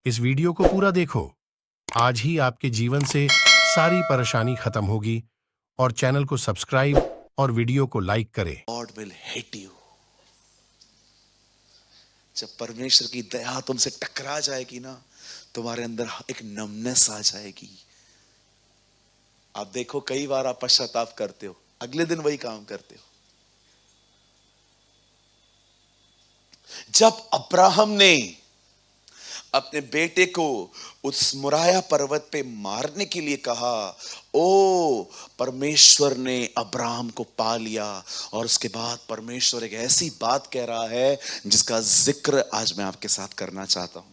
इस वीडियो को पूरा देखो। आज ही आपके जीवन से सारी परेशानी खत्म होगी और चैनल को सब्सक्राइब और वीडियो को लाइक करें। God will hit you. जब परमेश्वर की दया तुमसे टकरा जाएगी ना, तुम्हारे अंदर एक नमनेस आ जाएगी। आप देखो, कई बार आप पश्चाताप करते हो, अगले दिन वही काम करते हो। जब अब्राहम ने अपने बेटे को उस मुराया पर्वत पे मारने के लिए कहा, ओ परमेश्वर ने अब्राहम को पा लिया। और उसके बाद परमेश्वर एक ऐसी बात कह रहा है जिसका जिक्र आज मैं आपके साथ करना चाहता हूं।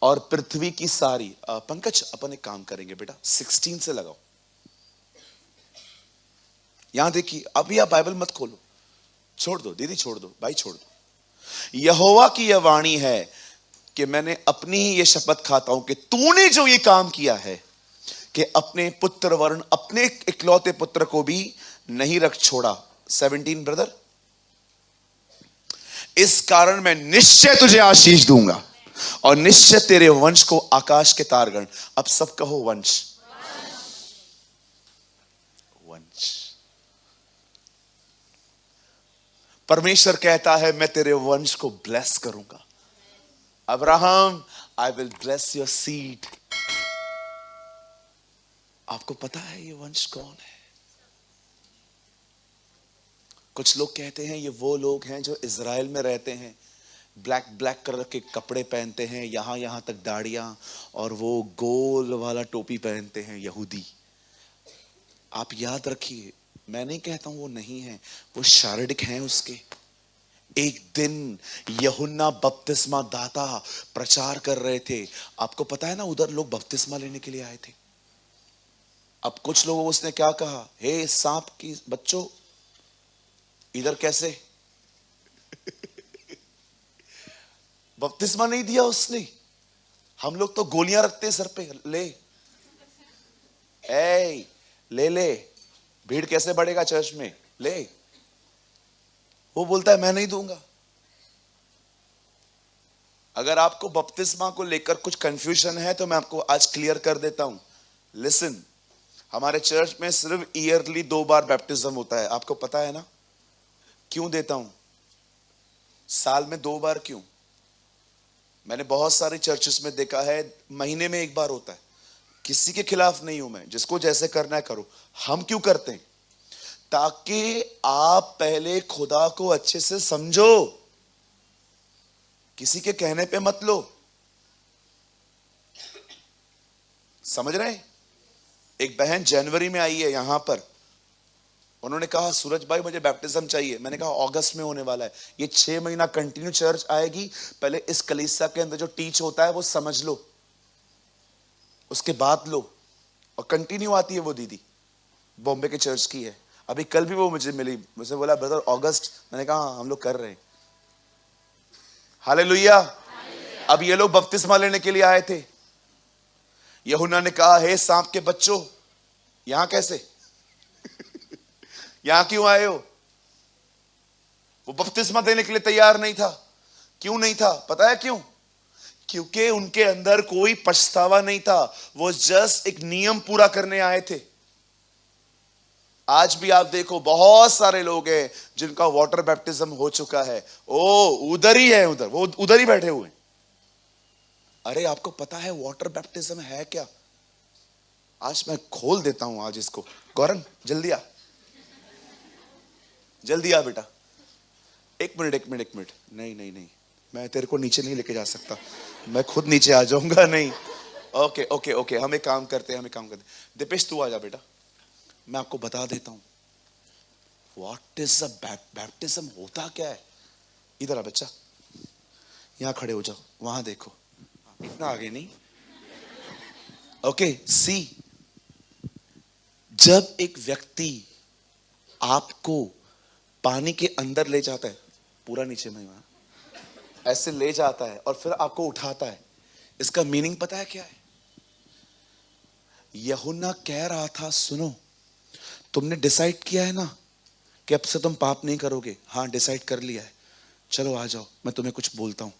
और पृथ्वी की सारी पंकज, अपन एक काम करेंगे बेटा, 16 से लगाओ। यहां देखिए, अभी आप बाइबल मत खोलो, छोड़ दो दीदी, छोड़ दो भाई, छोड़ दो। यहोवा की यह वाणी है कि मैंने अपनी ही ये शपथ खाता हूं कि तूने जो ये काम किया है कि अपने पुत्र वर्ण, अपने इकलौते पुत्र को भी नहीं रख छोड़ा। 17 ब्रदर, इस कारण मैं निश्चय तुझे आशीष दूंगा और निश्चय तेरे वंश को आकाश के तारगण। अब सब कहो वंश। वंश। परमेश्वर कहता है मैं तेरे वंश को ब्लेस करूंगा। Abraham, I will bless your seed. आपको पता है ये वंश कौन है? कुछ लोग कहते हैं ये वो लोग हैं जो इजराइल में रहते हैं, ब्लैक ब्लैक कलर के कपड़े पहनते हैं, यहां यहां तक दाढ़ियां, और वो गोल वाला टोपी पहनते हैं, यहूदी। आप याद रखिए, मैं नहीं कहता हूं वो नहीं है, वो शारीरिक हैं उसके। एक दिन यूहन्ना बपतिस्मा दाता प्रचार कर रहे थे। आपको पता है ना, उधर लोग बपतिस्मा लेने के लिए आए थे। अब कुछ लोगों को उसने क्या कहा, हे सांप की बच्चों, इधर कैसे? बपतिस्मा नहीं दिया उसने। हम लोग तो गोलियां रखते हैं सर पे, ले ले ले, भीड़ कैसे बढ़ेगा चर्च में, ले। वो बोलता है मैं नहीं दूंगा। अगर आपको बपतिस्मा को लेकर कुछ कंफ्यूजन है तो मैं आपको आज क्लियर कर देता हूं। लिसन, हमारे चर्च में सिर्फ ईयरली 2 बार बैप्टिज्म होता है। आपको पता है ना? क्यों देता हूं साल में 2 बार? क्यों? मैंने बहुत सारी चर्चेस में देखा है महीने में 1 बार होता है। किसी के खिलाफ नहीं हूं मैं, जिसको जैसे करना है करो। हम क्यों करते हैं? ताकि आप पहले खुदा को अच्छे से समझो, किसी के कहने पे मत लो। समझ रहे हैं? एक बहन जनवरी में आई है यहां पर, उन्होंने कहा सूरज भाई मुझे बैप्टिज्म चाहिए। मैंने कहा अगस्त में होने वाला है। ये 6 महीना कंटिन्यू चर्च आएगी। पहले इस कलीसिया के अंदर जो टीच होता है वो समझ लो, उसके बाद लो। और कंटिन्यू आती है वो दीदी, बॉम्बे के चर्च की है। अभी कल भी वो मुझे मिली, मुझे बोला ब्रदर अगस्त। मैंने कहा हाँ, हम लोग कर रहे हैं। हालेलुया। अब ये लोग बपतिस्मा लेने के लिए आए थे। यूहन्ना ने कहा हे सांप के बच्चों, यहां कैसे? यहां क्यों आए हो? वो बपतिस्मा देने के लिए तैयार नहीं था। क्यों नहीं था? पता है क्यों? क्योंकि उनके अंदर कोई पछतावा नहीं था। वो जस्ट एक नियम पूरा करने आए थे। आज भी आप देखो बहुत सारे लोग हैं जिनका वाटर बैप्टिज्म हो चुका है। ओ उधर ही है, उधर वो उधर ही बैठे हुए हैं। अरे आपको पता है वाटर बैप्टिज्म है क्या? आज मैं खोल देता हूं आज इसको। गौरन जल्दी आ, जल्दी आ बेटा। एक मिनट। नहीं नहीं नहीं, मैं तेरे को नीचे नहीं लेके जा सकता, मैं खुद नीचे आ जाऊंगा। नहीं, ओके, हम एक काम करते हैं, दीपेश तू आ जा बेटा। मैं आपको बता देता हूं व्हाट इज अ बैप्टिज्म, होता क्या है। इधर आ बच्चा, यहां खड़े हो जाओ, वहां देखो, इतना आगे नहीं। ओके, सी, जब एक व्यक्ति आपको पानी के अंदर ले जाता है, पूरा नीचे में ऐसे ले जाता है और फिर आपको उठाता है, इसका मीनिंग पता है क्या है? यूहन्ना कह रहा था सुनो, तुमने डिसाइड किया है ना कि अब से तुम पाप नहीं करोगे? हाँ डिसाइड कर लिया है, चलो आ जाओ, मैं तुम्हें कुछ बोलता हूं।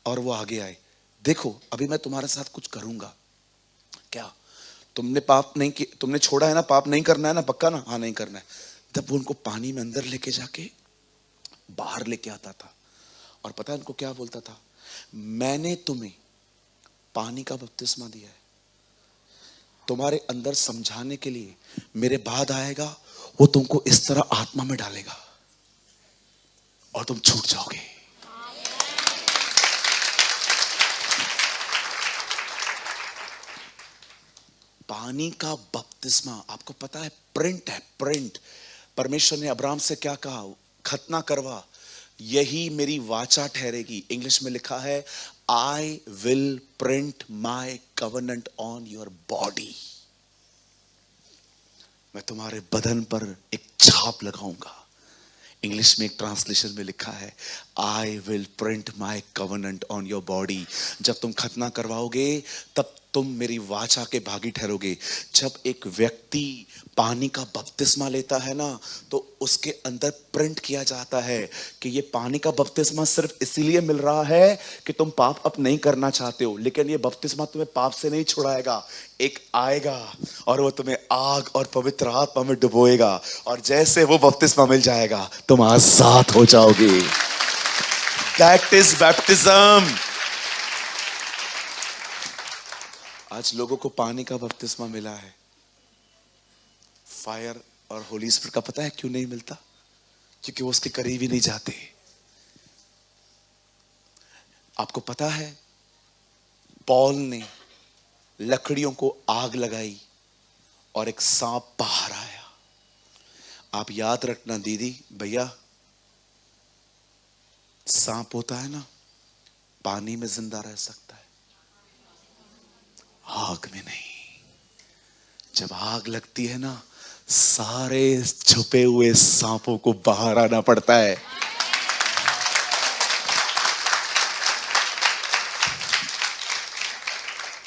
और वो आगे आए, देखो अभी मैं तुम्हारे साथ कुछ करूंगा। क्या तुमने पाप नहीं किया? तुमने छोड़ा है ना, पाप नहीं करना है ना, पक्का ना? हाँ नहीं करना है। तब वो उनको पानी में अंदर लेके जाके बाहर लेके आता था और पता है उनको क्या बोलता था? मैंने तुम्हें पानी का बपतिस्मा दिया है, तुम्हारे अंदर समझाने के लिए मेरे बाद आएगा, वो तुमको इस तरह आत्मा में डालेगा और तुम छूट जाओगे। पानी का बपतिस्मा आपको पता है प्रिंट है, प्रिंट। परमेश्वर ने अब्राहम से क्या कहा? खतना करवा, यही मेरी वाचा ठहरेगी। इंग्लिश में लिखा है I will print my covenant on your body. मैं तुम्हारे बदन पर एक छाप लगाऊंगा। इंग्लिश में एक ट्रांसलेशन में लिखा है I will print my covenant on your body. जब तुम खतना करवाओगे तब तुम मेरी वाचा के भागी ठहरोगे। जब एक व्यक्ति पानी का बपतिस्मा लेता है ना, तो उसके अंदर प्रिंट किया जाता है कि ये पानी का बपतिस्मा सिर्फ इसीलिए मिल रहा है कि तुम पाप अब नहीं करना चाहते हो, लेकिन ये बपतिस्मा तुम्हें पाप से नहीं छुड़ाएगा। एक आएगा और वो तुम्हें आग और पवित्र आत्मा में डुबोएगा, और जैसे वो बपतिस्मा मिल जाएगा तुम आजाद हो जाओगे। That is baptism. आज लोगों को पानी का बपतिस्मा मिला है, फायर और होली स्पिरिट का पता है क्यों नहीं मिलता? क्योंकि वो उसके करीब ही नहीं जाते। आपको पता है पौल ने लकड़ियों को आग लगाई और एक सांप बाहर आया। आप याद रखना दीदी भैया, सांप होता है ना, पानी में जिंदा रह सकता है, आग में नहीं। जब आग लगती है ना, सारे छुपे हुए सांपों को बाहर आना पड़ता है।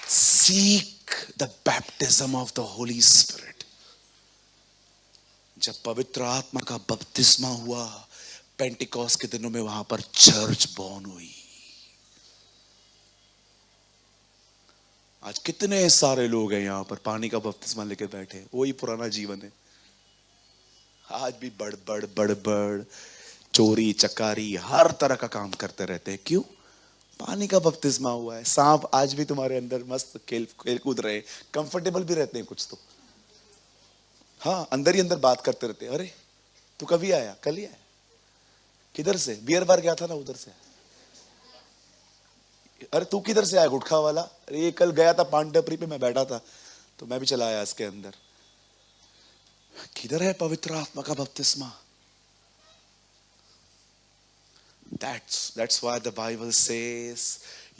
Seek the baptism of the Holy Spirit. जब पवित्र आत्मा का बपतिस्मा हुआ, पेंटिकॉस्ट के दिनों में वहां पर चर्च बॉर्न हुई। आज कितने सारे लोग हैं यहां पर पानी का बपतिस्मा लेके बैठे, वही पुराना जीवन है। आज भी बड़ चोरी चकारी हर तरह का काम करते रहते हैं। क्यों? पानी का बपतिस्मा हुआ है। सांप आज भी तुम्हारे अंदर मस्त खेल कूद रहे, कंफर्टेबल भी रहते हैं कुछ तो। हाँ, अंदर ही अंदर बात करते रहते हैं। अरे तू कभी आया? कल ही आया। किधर से? बियर बार गया था ना, उधर से। अरे तू किधर से आया? गुटखा वाला? अरे ये कल गया था पान टपरी पे, मैं बैठा था तो मैं भी चला आया इसके अंदर। किधर है पवित्र आत्मा का बपतिस्मा? That's why the Bible says,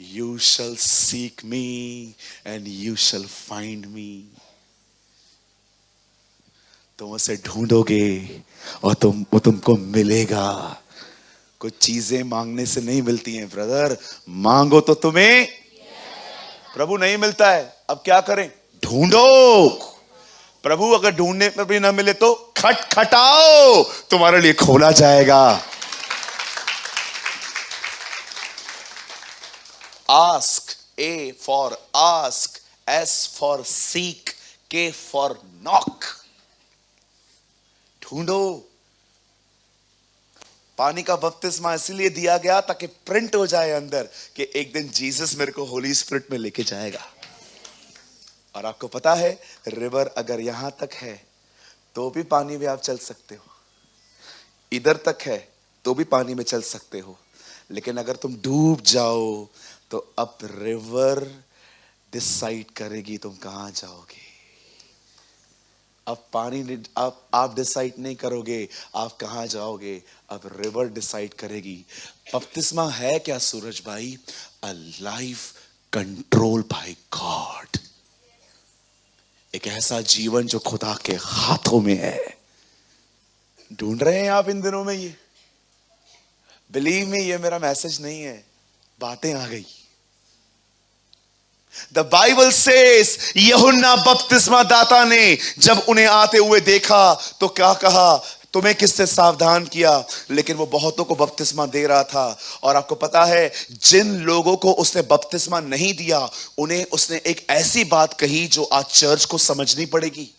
you shall seek me and you shall find me. तुम उसे ढूंढोगे और तुमको मिलेगा। कुछ चीजें मांगने से नहीं मिलती हैं ब्रदर, मांगो तो तुम्हें प्रभु नहीं मिलता है। अब क्या करें? ढूंढो। प्रभु अगर ढूंढने पर भी ना मिले तो खटखटाओ, तुम्हारे लिए खोला जाएगा। Ask, A for ask, S for seek, K for knock. ढूंढो। पानी का बपतिस्मा इसलिए दिया गया ताकि प्रिंट हो जाए अंदर कि एक दिन जीसस मेरे को होली स्पिरिट में लेके जाएगा। और आपको पता है रिवर अगर यहां तक है तो भी पानी में आप चल सकते हो, इधर तक है तो भी पानी में चल सकते हो, लेकिन अगर तुम डूब जाओ तो अब रिवर डिसाइड करेगी तुम कहां जाओगे। अब पानी आप डिसाइड नहीं करोगे आप कहां जाओगे, अब रिवर डिसाइड करेगी। बपतिस्मा है क्या सूरज भाई? A life control by God. एक ऐसा जीवन जो खुदा के हाथों में है। ढूंढ रहे हैं आप इन दिनों में? ये बिलीव में, ये मेरा मैसेज नहीं है, बातें आ गई। द बाइबल सेज यूहन्ना बपतिस्मा दाता ने जब उन्हें आते हुए देखा तो क्या कहा? तुम्हें किससे सावधान किया, लेकिन वो बहुतों को बपतिस्मा दे रहा था। और आपको पता है, जिन लोगों को उसने बपतिस्मा नहीं दिया, उन्हें उसने एक ऐसी बात कही जो आज चर्च को समझनी पड़ेगी।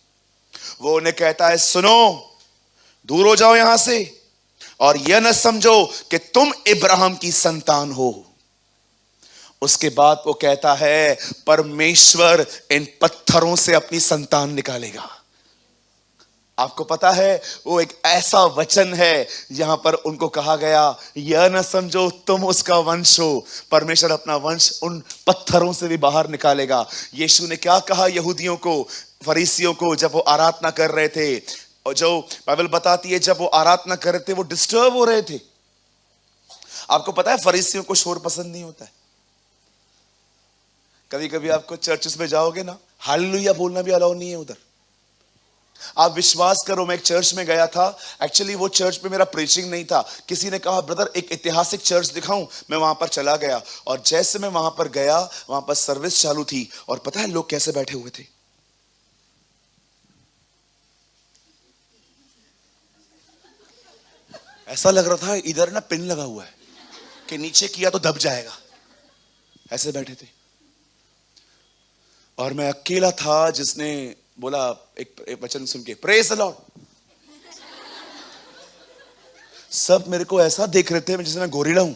वो उन्हें कहता है, सुनो, दूर हो जाओ यहां से, और यह न समझो कि तुम इब्राहिम की संतान हो। उसके बाद वो कहता है, परमेश्वर इन पत्थरों से अपनी संतान निकालेगा। आपको पता है, वो एक ऐसा वचन है जहां पर उनको कहा गया, यह न समझो तुम उसका वंश हो, परमेश्वर अपना वंश उन पत्थरों से भी बाहर निकालेगा। यीशु ने क्या कहा यहूदियों को, फरीसियों को, जब वो आराधना कर रहे थे, और जो बाइबल बताती है जब वो आराधना कर रहे थे वो डिस्टर्ब हो रहे थे। आपको पता है फरीसियों को शोर पसंद नहीं होता है। कभी कभी आपको चर्चेस में जाओगे ना, हालेलुया बोलना भी अलाउ नहीं है उधर। आप विश्वास करो, मैं एक चर्च में गया था, एक्चुअली वो चर्च में मेरा प्रीचिंग नहीं था, किसी ने कहा ब्रदर एक ऐतिहासिक चर्च दिखाऊं, मैं वहां पर चला गया, और जैसे मैं वहां पर गया, वहां पर सर्विस चालू थी, और पता है लोग कैसे बैठे हुए थे? ऐसा लग रहा था इधर ना पिन लगा हुआ है कि नीचे किया तो दब जाएगा, ऐसे बैठे थे। और मैं अकेला था जिसने बोला एक वचन सुन के, प्रेज द लॉर्ड। सब मेरे को ऐसा देख रहे थे जैसे मैं गोरिल्ला हूं।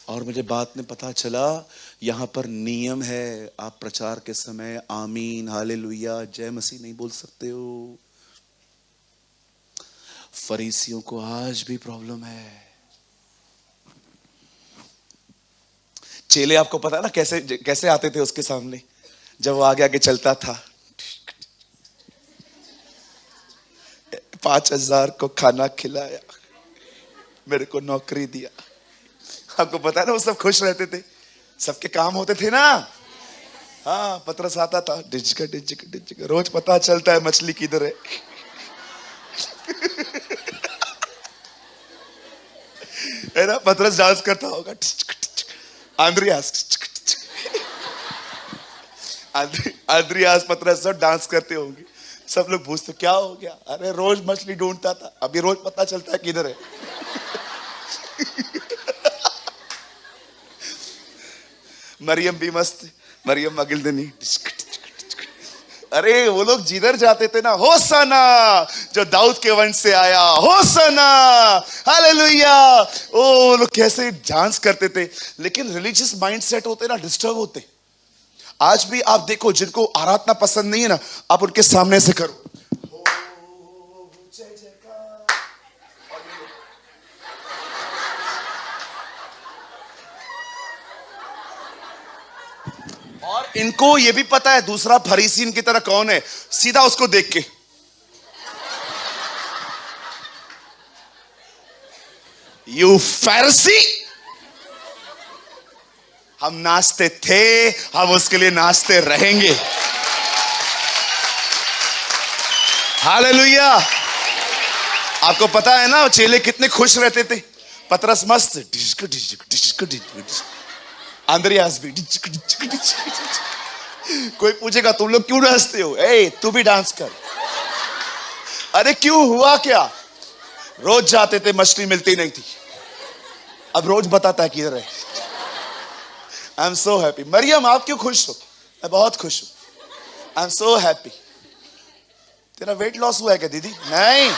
और मुझे बात में पता चला, यहां पर नियम है, आप प्रचार के समय आमीन, हालेलुया, जय मसीह नहीं बोल सकते हो। फरीसियों को आज भी प्रॉब्लम है। चेले आपको पता है ना कैसे कैसे आते थे उसके सामने, जब वो आगे आगे चलता था, 5,000 को खाना खिलाया, मेरे को नौकरी दिया। आपको पता है ना, वो सब खुश रहते थे, सबके काम होते थे ना। हाँ, पतरस आता था, डिजक डिजक डिजक, रोज पता चलता है मछली किधर है। है ना, पतरस डांस करता होगा, आंद्रियास पतरस सब डांस करते होंगे। सब लोग पूछते क्या हो गया? अरे रोज मछली ढूंढता था, अभी रोज पता चलता है किधर है। मरियम भी मस्त, मरियम मगिलदनी। अरे वो लोग जिधर जाते थे ना, होसना जो दाऊद के वंश से आया, होसना, हालेलुया। ओ लोग कैसे डांस करते थे। लेकिन रिलीजियस माइंडसेट होते ना, डिस्टर्ब होते। आज भी आप देखो, जिनको आराधना पसंद नहीं है ना, आप उनके सामने से करो, जय जयकार। और इनको ये भी पता है दूसरा फरीसी इनकी तरह कौन है, सीधा उसको देख के, यू फरीसी। हम नाचते थे, हम उसके लिए नाचते रहेंगे। हालेलुया। आपको पता है ना चेले कितने खुश रहते थे। पतरस मस्त, disc disc disc disc, Andreas भी डिस्क डिस्क डिस्क। कोई पूछेगा तुम लोग क्यों नाचते हो? ए तू भी डांस कर। अरे क्यों, हुआ क्या? रोज जाते थे, मछली मिलती नहीं थी, अब रोज बताता है किधर है। I am so happy. Mariam आप क्यों खुश हो? मैं बहुत खुश हूं, आई एम सो हैप्पी। तेरा वेट लॉस हुआ है क्या दीदी? नहीं,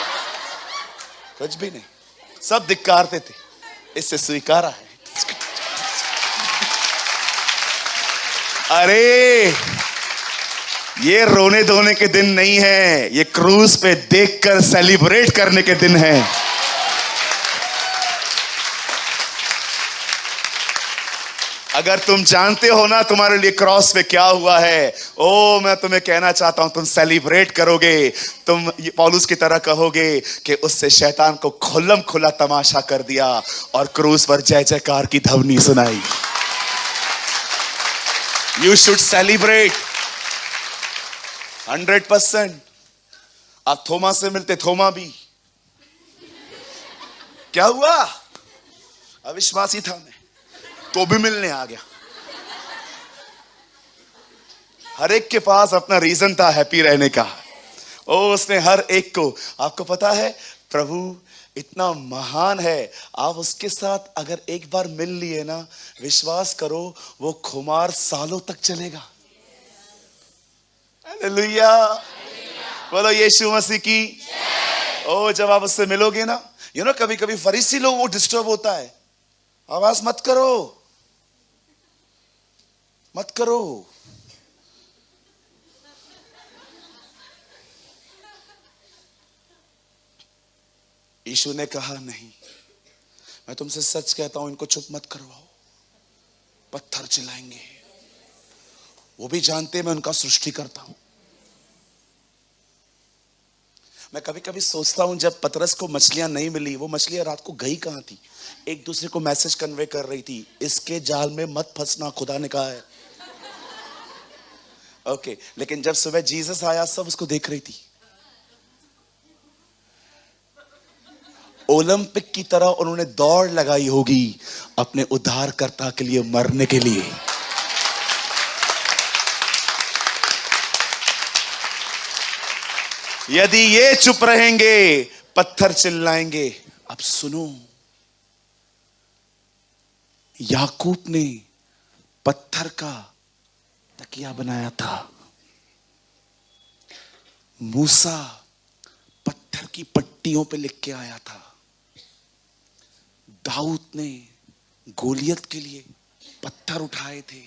कुछ भी नहीं। सब धिक्कारते थे, इससे स्वीकारा है। अरे ये रोने धोने के दिन नहीं है, ये क्रूज पे देखकर सेलिब्रेट करने के दिन है। अगर तुम जानते हो ना तुम्हारे लिए क्रॉस पे क्या हुआ है, ओ मैं तुम्हें कहना चाहता हूं, तुम सेलिब्रेट करोगे। तुम पौलुस की तरह कहोगे कि उससे शैतान को खुल्लम खुला तमाशा कर दिया और क्रूस पर जय जयकार की ध्वनि सुनाई। You should celebrate 100%। आप थोमा से मिलते, थोमा भी क्या हुआ? अविश्वासी था मैं, तो भी मिलने आ गया। हर एक के पास अपना रीजन था हैप्पी रहने का। ओ उसने हर एक को, आपको पता है प्रभु इतना महान है, आप उसके साथ अगर एक बार मिल लिए ना, विश्वास करो वो खुमार सालों तक चलेगा। हालेलुया, बोलो यीशु मसीह की। ओ जब आप उससे मिलोगे ना, कभी कभी फरीसी लोग वो डिस्टर्ब होता है, आवाज मत करो, मत करो। यीशु ने कहा नहीं, मैं तुमसे सच कहता हूं, इनको चुप मत करवाओ, पत्थर चिल्लाएंगे। वो भी जानते मैं उनका सृष्टि करता हूं। मैं कभी कभी सोचता हूं, जब पतरस को मछलियां नहीं मिली, वो मछलियां रात को गई कहां थी? एक दूसरे को मैसेज कन्वे कर रही थी, इसके जाल में मत फंसना, खुदा ने कहा है। ओके, लेकिन जब सुबह जीसस आया, सब उसको देख रही थी। ओलंपिक की तरह उन्होंने दौड़ लगाई होगी अपने उद्धारकर्ता के लिए, मरने के लिए। यदि ये चुप रहेंगे, पत्थर चिल्लाएंगे। अब सुनो, याकूब ने पत्थर का तकिया बनाया था, मूसा पत्थर की पट्टियों पे लिख के आया था, दाऊद ने गोलियत के लिए पत्थर उठाए थे,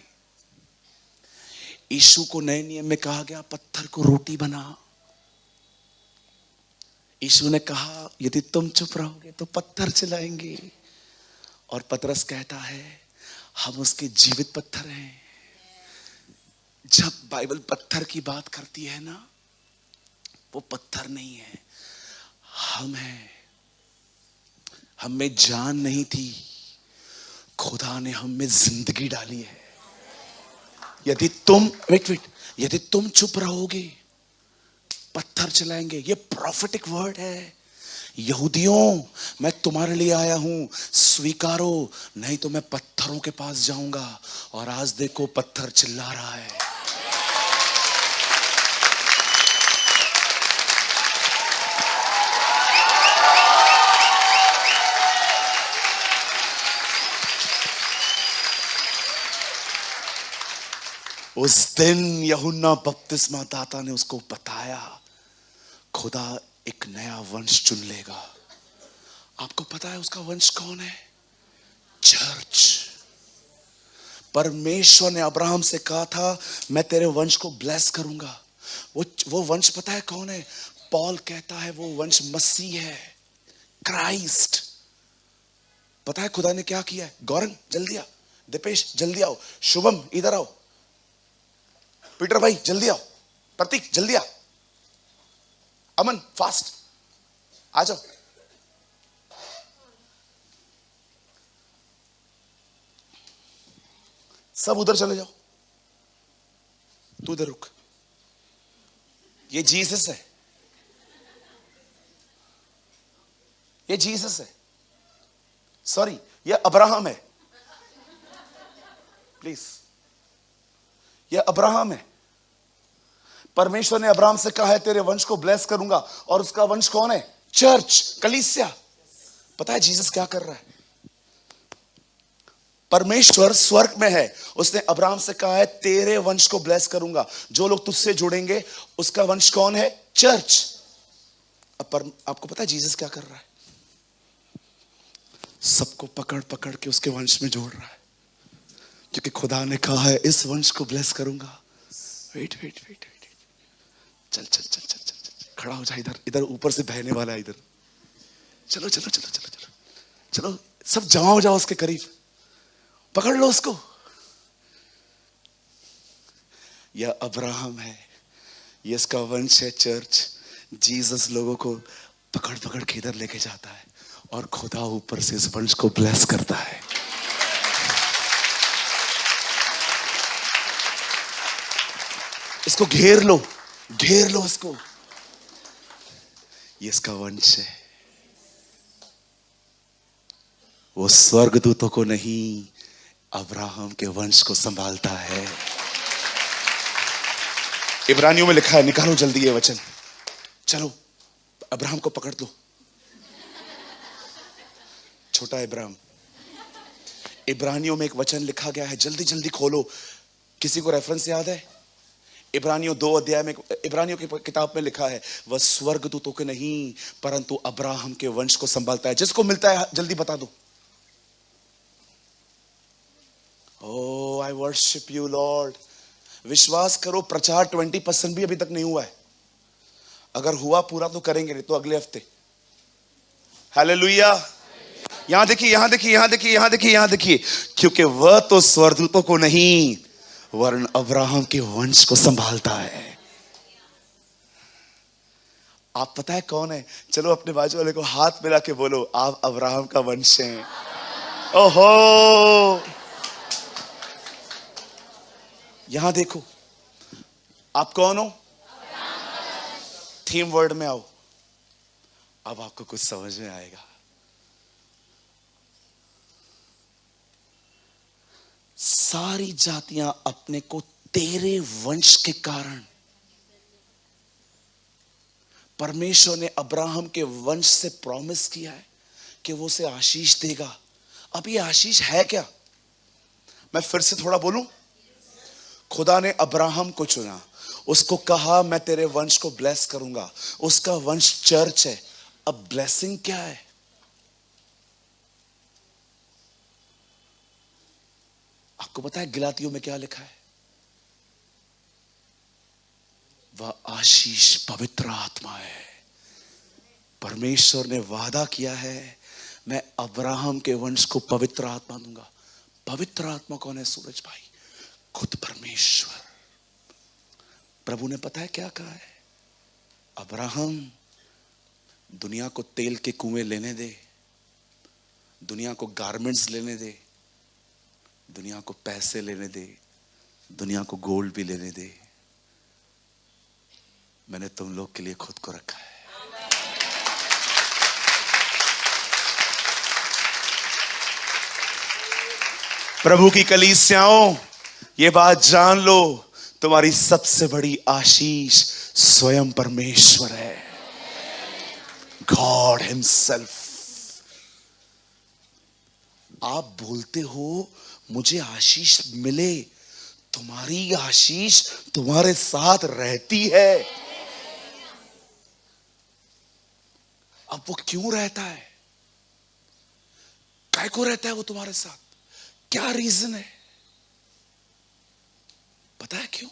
यीशु को नए नियम में कहा गया पत्थर को रोटी बना। यीशु ने कहा यदि तुम चुप रहोगे तो पत्थर चिल्लाएंगे। और पतरस कहता है हम उसके जीवित पत्थर हैं। जब बाइबल पत्थर की बात करती है ना, वो पत्थर नहीं है, हम हैं। हम में जान नहीं थी, खुदा ने हम में जिंदगी डाली है। यदि तुम चुप रहोगे, पत्थर चलाएंगे। ये प्रॉफिटिक वर्ड है। यहूदियों, मैं तुम्हारे लिए आया हूं, स्वीकारो, नहीं तो मैं पत्थरों के पास जाऊंगा। और आज देखो पत्थर चिल्ला रहा है। उस दिन यूहन्ना बपतिस्मा दाता ने उसको बताया, खुदा एक नया वंश चुन लेगा। आपको पता है उसका वंश कौन है? चर्च। परमेश्वर ने अब्राहम से कहा था मैं तेरे वंश को ब्लेस करूंगा। वो वंश पता है कौन है? पॉल कहता है वो वंश मसीह है, क्राइस्ट। पता है खुदा ने क्या किया है? गौरंग जल्दी आओ, दीपेश जल्दी आओ, शुभम इधर आओ, पीटर भाई जल्दी आओ, प्रतीक जल्दी आओ, अमन फास्ट आ जाओ। सब उधर चले जाओ, तू उधर रुक। ये जीसस है, ये जीसस है, सॉरी ये अब्राहम है, प्लीज ये अब्राहम है। परमेश्वर ने अब्राहम से कहा है तेरे वंश को ब्लेस करूंगा, और उसका वंश कौन है? चर्च, कलीसिया। पता है जीसस क्या कर रहा है? परमेश्वर स्वर्ग में है, उसने अब्राहम से कहा है तेरे वंश को ब्लेस करूंगा, जो लोग तुझसे जुड़ेंगे उसका वंश कौन है? चर्च। अब आपको पता है जीसस क्या कर रहा है? सबको पकड़ पकड़ के उसके वंश में जोड़ रहा है, क्योंकि खुदा ने कहा है इस वंश को ब्लेस करूंगा। वेट चल चल चल चल चल चल खड़ा हो जा, इधर इधर ऊपर से बहने वाला है इधर। चलो चलो चलो चलो चलो चलो, सब जमा हो जाओ उसके करीब, पकड़ लो उसको। यह अब्राहम है, ये इसका वंश है चर्च। जीसस लोगों को पकड़ पकड़ के इधर लेके जाता है, और खुदा ऊपर से इस वंश को ब्लेस करता है। इसको घेर लो इसको, ये इसका वंश है। वो स्वर्गदूतों को नहीं, अब्राहम के वंश को संभालता है। इब्रानियों में लिखा है, निकालो जल्दी ये वचन, चलो अब्राहम को पकड़ लो, छोटा इब्राहिम। इब्रानियों में एक वचन लिखा गया है, जल्दी जल्दी खोलो, किसी को रेफरेंस याद है? इब्रानियों 2 अध्याय में, इब्रानियों की किताब में लिखा है, वह स्वर्गदूतों के नहीं परंतु अब्राहम के वंश को संभालता है। जिसको मिलता है जल्दी बता दो। ओह आई वर्शिप यू लॉर्ड। विश्वास करो, प्रचार 20% भी अभी तक नहीं हुआ है। अगर हुआ पूरा तो करेंगे, नहीं तो अगले हफ्ते। हालेलुया। यहां देखिए, यहां देखिए, यहां देखिए, यहां देखिए, यहां देखिए, क्योंकि वह तो स्वर्गदूतों को नहीं वरन अब्राहम के वंश को संभालता है। आप पता है कौन है? चलो अपने बाजू वाले को हाथ मिला के बोलो, आप अब्राहम का वंश हैं। ओहो, यहां देखो, आप कौन हो? थीम वर्ड में आओ, अब आपको कुछ समझ में आएगा। सारी जातियां अपने को तेरे वंश के कारण, परमेश्वर ने अब्राहम के वंश से प्रॉमिस किया है कि वो उसे आशीष देगा। अब ये आशीष है क्या? मैं फिर से थोड़ा बोलूं। खुदा ने अब्राहम को चुना, उसको कहा मैं तेरे वंश को ब्लेस करूंगा। उसका वंश चर्च है। अब ब्लेसिंग क्या है? आपको पता है गलातियों में क्या लिखा है? वह आशीष पवित्र आत्मा है। परमेश्वर ने वादा किया है, मैं अब्राहम के वंश को पवित्र आत्मा दूंगा। पवित्र आत्मा कौन है सूरज भाई? खुद परमेश्वर। प्रभु ने पता है क्या कहा है? अब्राहम, दुनिया को तेल के कुएं लेने दे, दुनिया को गारमेंट्स लेने दे, दुनिया को पैसे लेने दे, दुनिया को गोल्ड भी लेने दे, मैंने तुम लोग के लिए खुद को रखा है। प्रभु की कलीसियाओं, ये बात जान लो, तुम्हारी सबसे बड़ी आशीष स्वयं परमेश्वर है, गॉड हिमसेल्फ। आप बोलते हो मुझे आशीष मिले, तुम्हारी आशीष तुम्हारे साथ रहती है। अब वो क्यों रहता है? काय को रहता है वो तुम्हारे साथ? क्या रीजन है? पता है क्यों?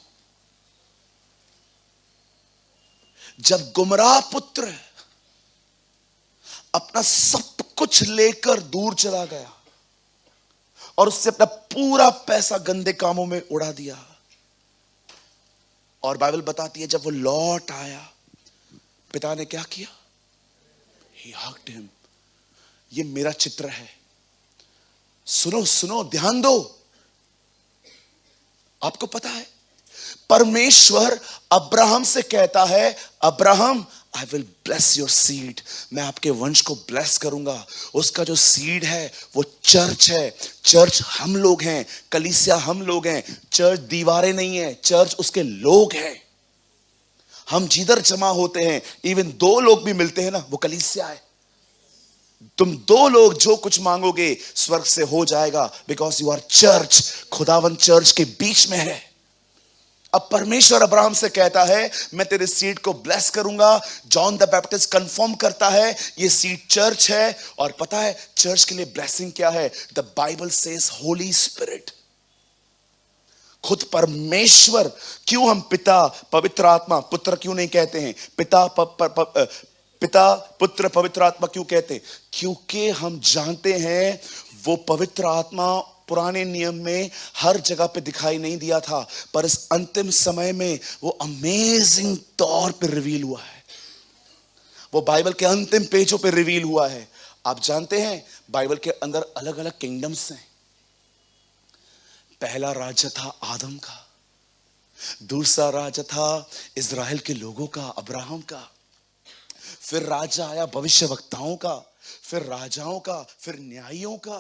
जब गुमराह पुत्र अपना सब कुछ लेकर दूर चला गया और उससे अपना पूरा पैसा गंदे कामों में उड़ा दिया, और बाइबल बताती है जब वो लौट आया, पिता ने क्या किया? He hugged him। ये मेरा चित्र है। सुनो सुनो, ध्यान दो। आपको पता है परमेश्वर अब्राहम से कहता है, Abraham I will bless your seed, मैं आपके वंश को ब्लेस करूंगा। उसका जो सीड है वो चर्च है। चर्च हम लोग हैं, कलीसिया हम लोग हैं। चर्च दीवारें नहीं है, चर्च उसके लोग हैं। हम जिधर जमा होते हैं, इवन 2 लोग भी मिलते हैं ना, वो कलीसिया है। तुम 2 लोग जो कुछ मांगोगे स्वर्ग से हो जाएगा, बिकॉज यू आर चर्च। खुदावन चर्च के बीच में है। अब परमेश्वर अब्राहम से कहता है मैं तेरे सीड को ब्लेस करूंगा। जॉन द बैप्टिस्ट कंफर्म करता है ये सीड चर्च है। और पता है चर्च के लिए ब्लेसिंग क्या है? The Bible says Holi spirit, खुद परमेश्वर। क्यों हम पिता, पवित्र आत्मा, पुत्र क्यों नहीं कहते हैं? पिता पिता, पुत्र, पवित्र आत्मा क्यों कहते हैं? क्योंकि हम जानते हैं वो पवित्र आत्मा पुराने नियम में हर जगह पे दिखाई नहीं दिया था, पर इस अंतिम समय में वो अमेजिंग तौर पे रिवील हुआ है। वो बाइबल के अंतिम पेजों पे रिवील हुआ है। आप जानते हैं बाइबल के अंदर अलग अलग किंगडम्स हैं। पहला राज्य था आदम का, दूसरा राज्य था इज़राइल के लोगों का, अब्राहम का। फिर राजा आया भविष्यवक्ताओं का, फिर राजाओं का, फिर न्यायियों का।